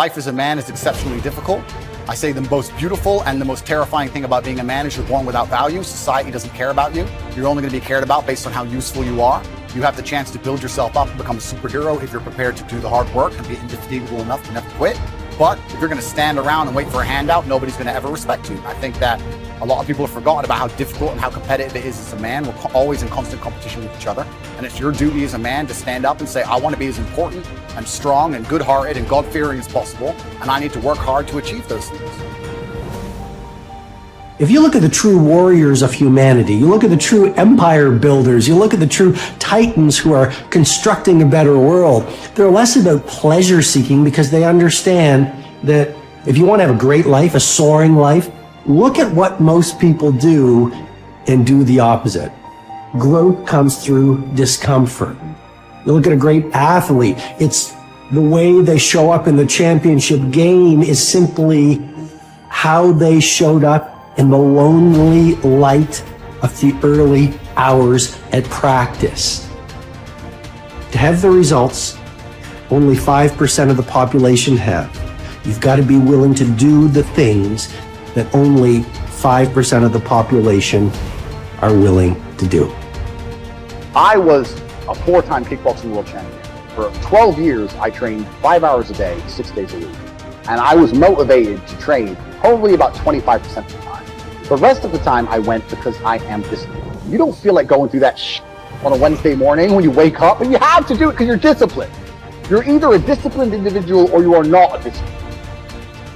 Life as a man is exceptionally difficult. I say the most beautiful and the most terrifying thing about being a man is you're born without value. Society doesn't care about you. You're only going to be cared about based on how useful you are. You have the chance to build yourself up and become a superhero if you're prepared to do the hard work and be indefatigable enough to never quit. But if you're going to stand around and wait for a handout, nobody's going to ever respect you. I think that a lot of people have forgotten about how difficult and how competitive it is as a man. We're always in constant competition with each other. And it's your duty as a man to stand up and say, I want to be as important and strong and good-hearted and God-fearing as possible. And I need to work hard to achieve those things. If you look at the true warriors of humanity, you look at the true empire builders, you look at the true titans who are constructing a better world, they're less about pleasure seeking because they understand that if you want to have a great life, a soaring life, look at what most people do and do the opposite. Growth comes through discomfort. You look at a great athlete, it's the way they show up in the championship game is simply how they showed up in the lonely light of the early hours at practice. To have the results only 5% of the population have, you've got to be willing to do the things that only 5% of the population are willing to do. I was a 4-time kickboxing world champion. For 12 years, I trained 5 hours a day, 6 days a week. And I was motivated to train probably about 25% of the time. The rest of the time I went because I am disciplined. You don't feel like going through that on a Wednesday morning when you wake up, and you have to do it because you're disciplined. You're either a disciplined individual or you are not a disciplined.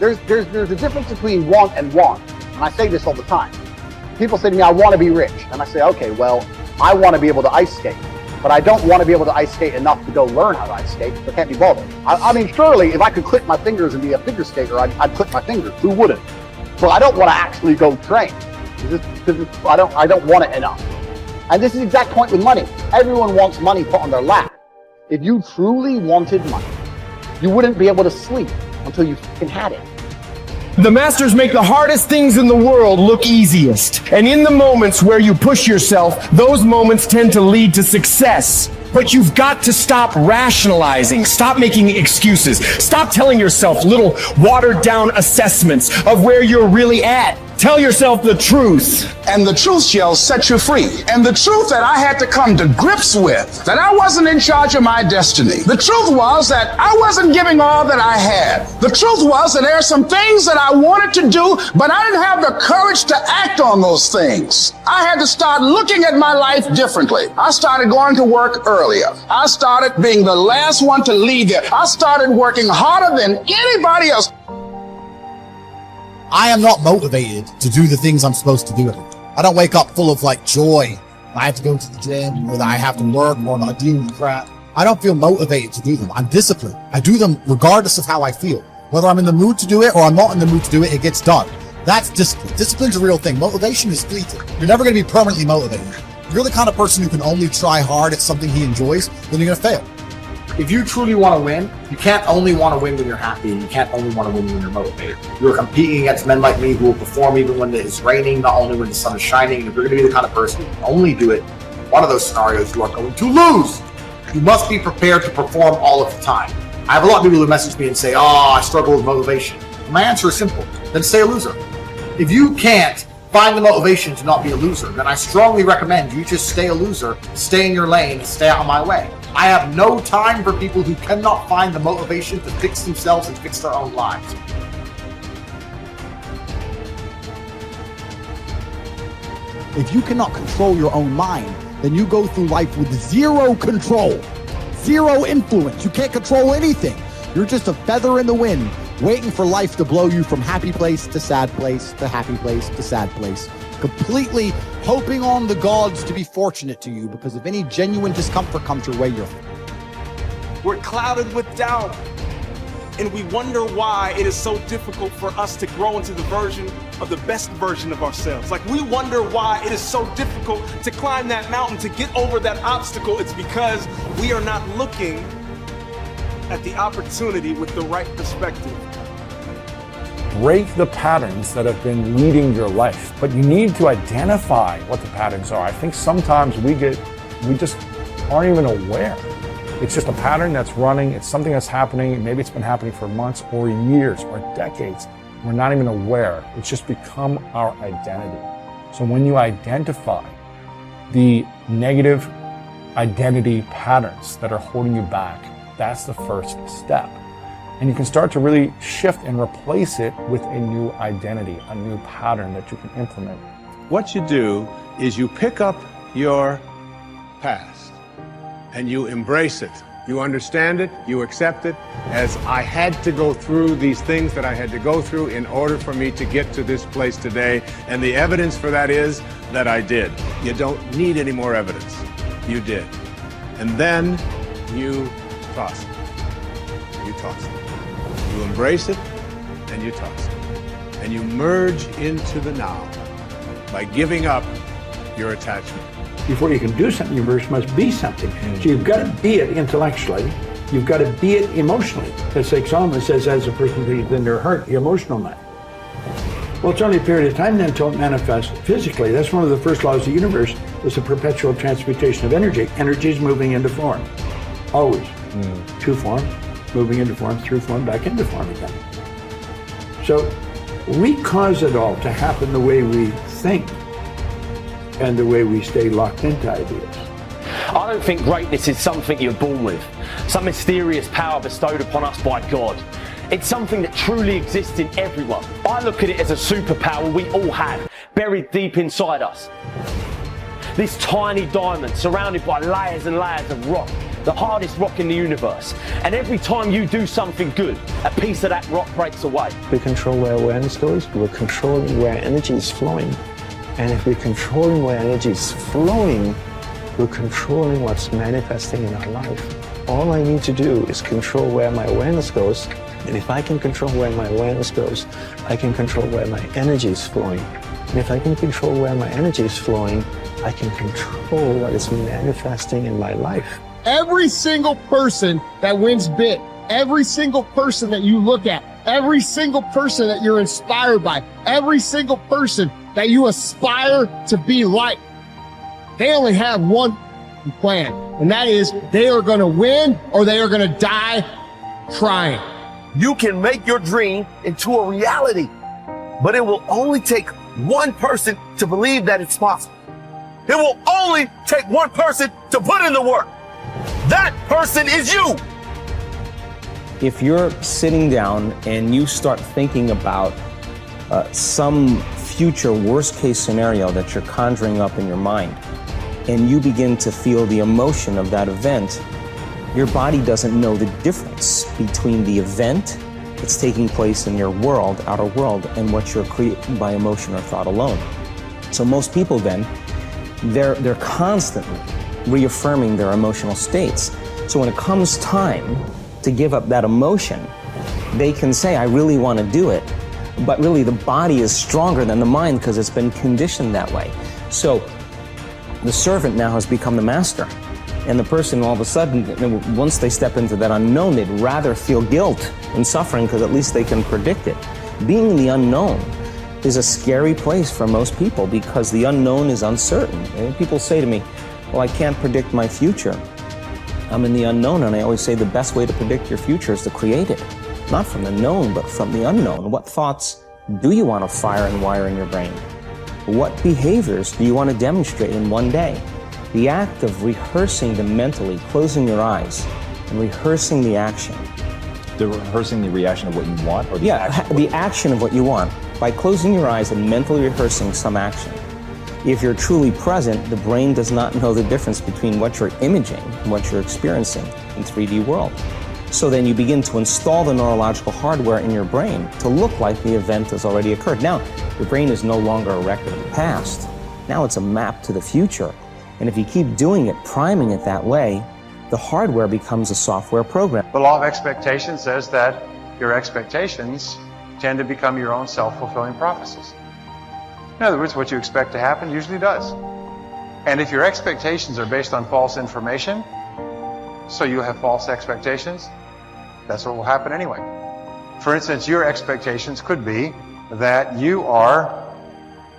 There's a difference between want and want. And I say this all the time. People say to me, I want to be rich. And I say, okay, well, I want to be able to ice skate. But I don't want to be able to ice skate enough to go learn how to ice skate. I can't be bothered. I mean, surely if I could click my fingers and be a figure skater, I'd click my fingers. Who wouldn't? But I don't want to actually go train because I don't want it enough. And this is the exact point with money. Everyone wants money put on their lap. If you truly wanted money, you wouldn't be able to sleep until you fucking had it. The masters make the hardest things in the world look easiest. And in the moments where you push yourself, those moments tend to lead to success. But you've got to stop rationalizing, stop making excuses, stop telling yourself little watered down assessments of where you're really at. Tell yourself the truth. And the truth shall set you free. And the truth that I had to come to grips with, that I wasn't in charge of my destiny. The truth was that I wasn't giving all that I had. The truth was that there are some things that I wanted to do, but I didn't have the courage to act on those things. I had to start looking at my life differently. I started going to work earlier. I started being the last one to leave there. I started working harder than anybody else. I am not motivated to do the things I'm supposed to do. I don't wake up full of joy. I have to go to the gym, or that I have to work, or I deal with crap. I don't feel motivated to do them. I'm disciplined. I do them regardless of how I feel. Whether I'm in the mood to do it or I'm not in the mood to do it, it gets done. That's discipline. Discipline's a real thing. Motivation is fleeting. You're never going to be permanently motivated. If you're the kind of person who can only try hard at something he enjoys, then you're going to fail. If you truly want to win, you can't only want to win when you're happy, and you can't only want to win when you're motivated. You're competing against men like me who will perform even when it's raining, not only when the sun is shining. And if you're going to be the kind of person who can only do it, one of those scenarios you are going to lose. You must be prepared to perform all of the time. I have a lot of people who message me and say, I struggle with motivation. My answer is simple. Then stay a loser. If you can't find the motivation to not be a loser, then I strongly recommend you just stay a loser, stay in your lane, and stay out of my way. I have no time for people who cannot find the motivation to fix themselves and fix their own lives. If you cannot control your own mind, then you go through life with zero control, zero influence. You can't control anything. You're just a feather in the wind, waiting for life to blow you from happy place to sad place to happy place to sad place, completely hoping on the gods to be fortunate to you, because if any genuine discomfort comes your way, we're clouded with doubt, and we wonder why it is so difficult for us to grow into the best version of ourselves. We wonder why it is so difficult to climb that mountain, to get over that obstacle. It's because we are not looking at the opportunity with the right perspective. Break the patterns that have been leading your life, but you need to identify what the patterns are. I think sometimes we just aren't even aware It's just a pattern that's running. It's something that's happening. Maybe it's been happening for months or years or decades. We're not even aware. It's just become our identity. So when you identify the negative identity patterns that are holding you back, that's the first step. And you can start to really shift and replace it with a new identity, a new pattern that you can implement. What you do is you pick up your past and you embrace it. You understand it, you accept it, as I had to go through these things that I had to go through in order for me to get to this place today. And the evidence for that is that I did. You don't need any more evidence. You did. And then you toss it. You toss it. You embrace it and you toss it. And you merge into the now by giving up your attachment. Before you can do something, you first must be something. So you've got to be it intellectually. You've got to be it emotionally. It's like Solomon says, as a person believes in their heart, the emotional man. Well, it's only a period of time then until it manifests physically. That's one of the first laws of the universe, is the perpetual transmutation of energy. Energy is moving into form, always. To form, moving into form, through form, back into form again. So we cause it all to happen the way we think and the way we stay locked into ideas. I don't think greatness is something you're born with, some mysterious power bestowed upon us by God. It's something that truly exists in everyone. I look at it as a superpower we all have, buried deep inside us. This tiny diamond surrounded by layers and layers of rock, the hardest rock in the universe. And every time you do something good, a piece of that rock breaks away. We control where awareness goes, we're controlling where energy is flowing. And if we're controlling where energy is flowing, we're controlling what's manifesting in our life. All I need to do is control where my awareness goes. And if I can control where my awareness goes, I can control where my energy is flowing. And if I can control where my energy is flowing, I can control what is manifesting in my life. Every single person that wins big, every single person that you look at, every single person that you're inspired by, every single person that you aspire to be like, they only have one plan, and that is they are going to win or they are going to die trying. You can make your dream into a reality, but it will only take one person to believe that it's possible. It will only take one person to put in the work. That person is you. If you're sitting down and you start thinking about some future worst case scenario that you're conjuring up in your mind, and you begin to feel the emotion of that event, your body doesn't know the difference between the event that's taking place in your world, outer world, and what you're creating by emotion or thought alone. So most people then, they're constantly reaffirming their emotional states. So when it comes time to give up that emotion, they can say, I really want to do it. But really the body is stronger than the mind because it's been conditioned that way. So the servant now has become the master. And the person all of a sudden, once they step into that unknown, they'd rather feel guilt and suffering because at least they can predict it. Being in the unknown is a scary place for most people because the unknown is uncertain. And people say to me, well, I can't predict my future. I'm in the unknown, and I always say the best way to predict your future is to create it. Not from the known, but from the unknown. What thoughts do you want to fire and wire in your brain? What behaviors do you want to demonstrate in one day? The act of rehearsing them mentally, closing your eyes, and rehearsing the action. Rehearsing the reaction of what you want? Or the action? The action of what you want. By closing your eyes and mentally rehearsing some action. If you're truly present, the brain does not know the difference between what you're imaging and what you're experiencing in 3D world. So then you begin to install the neurological hardware in your brain to look like the event has already occurred. Now, your brain is no longer a record of the past. Now it's a map to the future. And if you keep doing it, priming it that way, the hardware becomes a software program. The law of expectation says that your expectations tend to become your own self-fulfilling prophecies. In other words, what you expect to happen usually does. And if your expectations are based on false information, so you have false expectations, that's what will happen anyway. For instance, your expectations could be that you are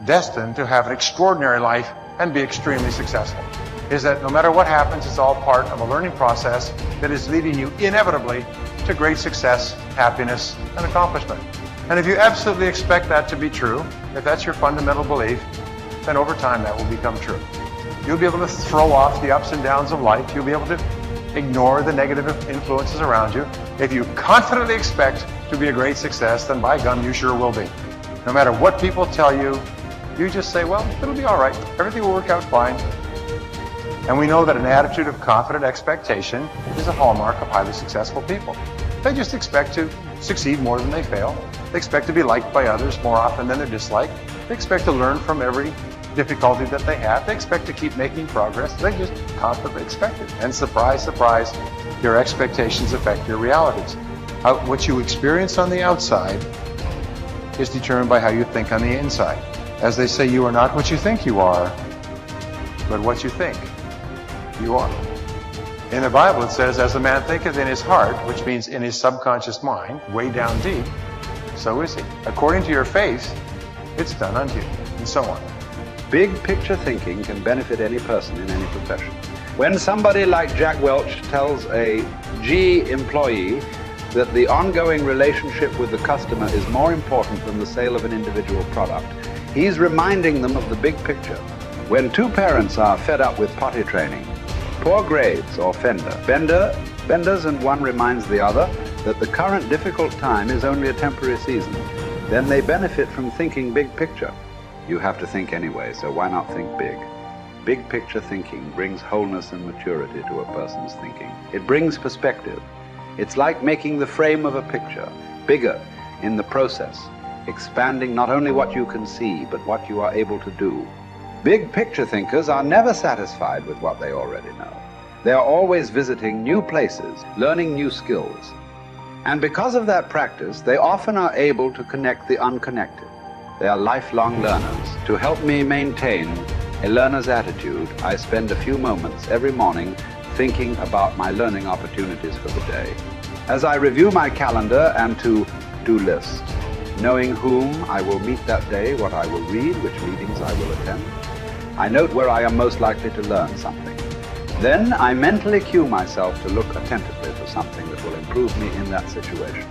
destined to have an extraordinary life and be extremely successful. is that no matter what happens, it's all part of a learning process that is leading you inevitably to great success, happiness, and accomplishment. And if you absolutely expect that to be true, if that's your fundamental belief, then over time that will become true. You'll be able to throw off the ups and downs of life. You'll be able to ignore the negative influences around you. If you confidently expect to be a great success, then by gum, you sure will be. No matter what people tell you, you just say, well, it'll be all right. Everything will work out fine. And we know that an attitude of confident expectation is a hallmark of highly successful people. They just expect to succeed more than they fail. They expect to be liked by others more often than they're disliked. They expect to learn from every difficulty that they have. They expect to keep making progress. They just confidently expect it. And surprise, surprise, your expectations affect your realities. What you experience on the outside is determined by how you think on the inside. As they say, you are not what you think you are, but what you think you are. In the Bible it says, as a man thinketh in his heart, which means in his subconscious mind, way down deep, so is he. According to your faith, it's done unto you, and so on. Big picture thinking can benefit any person in any profession. When somebody like Jack Welch tells a G employee that the ongoing relationship with the customer is more important than the sale of an individual product, he's reminding them of the big picture. When two parents are fed up with potty training, poor grades or benders, and one reminds the other that the current difficult time is only a temporary season, then they benefit from thinking big picture. You have to think anyway, so why not think big? Big picture thinking brings wholeness and maturity to a person's thinking. It brings perspective. It's like making the frame of a picture bigger in the process, expanding not only what you can see, but what you are able to do. Big picture thinkers are never satisfied with what they already know. They are always visiting new places, learning new skills. And because of that practice, they often are able to connect the unconnected. They are lifelong learners. To help me maintain a learner's attitude, I spend a few moments every morning thinking about my learning opportunities for the day. As I review my calendar and to-do list, knowing whom I will meet that day, what I will read, which meetings I will attend, I note where I am most likely to learn something. Then I mentally cue myself to look attentively for something that will improve me in that situation.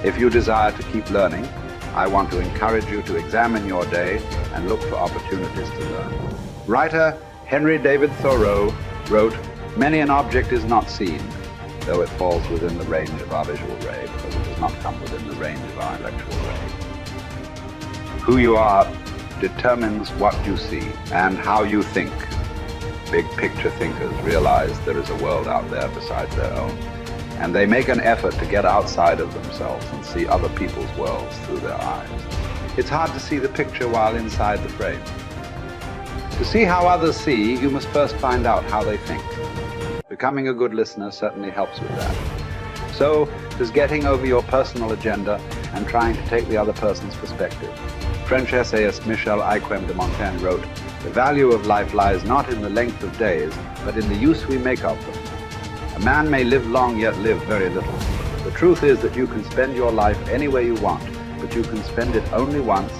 If you desire to keep learning, I want to encourage you to examine your day and look for opportunities to learn. Writer Henry David Thoreau wrote, "Many an object is not seen, though it falls within the range of our visual ray, because it does not come within the range of our intellectual ray." Who you are determines what you see and how you think. Big picture thinkers realize there is a world out there besides their own, and they make an effort to get outside of themselves and see other people's worlds through their eyes. It's hard to see the picture while inside the frame. To see how others see, you must first find out how they think. Becoming a good listener certainly helps with that. So does getting over your personal agenda and trying to take the other person's perspective. French essayist Michel Ayquem de Montaigne wrote, "The value of life lies not in the length of days, but in the use we make of them." A man may live long yet live very little. The truth is that you can spend your life any way you want, but you can spend it only once.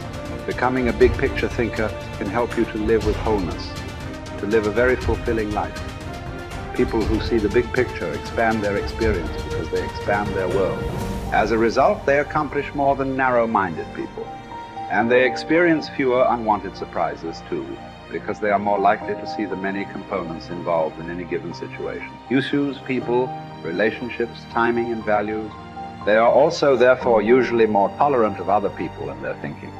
Becoming a big picture thinker can help you to live with wholeness, to live a very fulfilling life. People who see the big picture expand their experience because they expand their world. As a result, they accomplish more than narrow-minded people. And they experience fewer unwanted surprises too, because they are more likely to see the many components involved in any given situation. Issues, people, relationships, timing, and values. They are also, therefore, usually more tolerant of other people and their thinking.